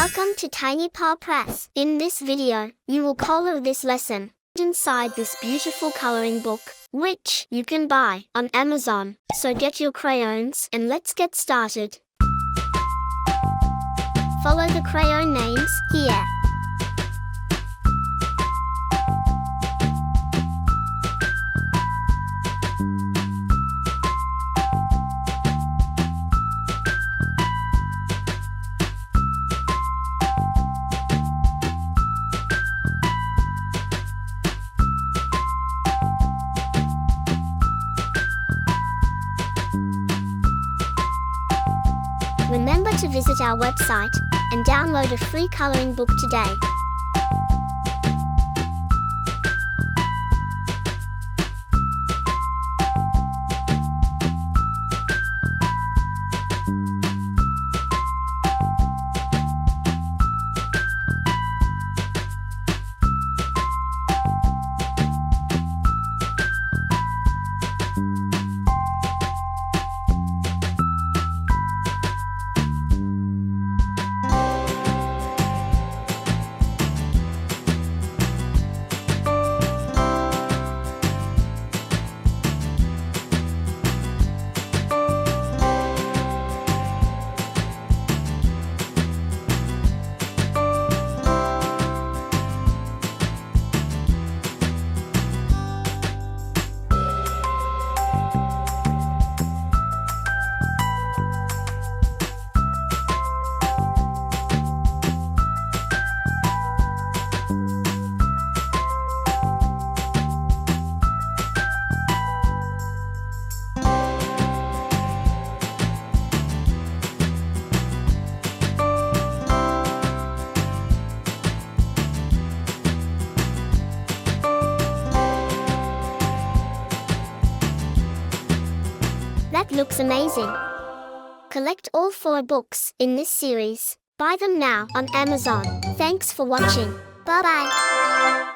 Welcome to Tiny Paw Press. In this video, you will color this lesson inside this beautiful coloring book, which you can buy on Amazon. So get your crayons and let's get started. Follow the crayon names here. Remember to visit our website and download a free coloring book today. That looks amazing. Collect all 4 books in this series. Buy them now on Amazon. Thanks for watching. Bye-bye.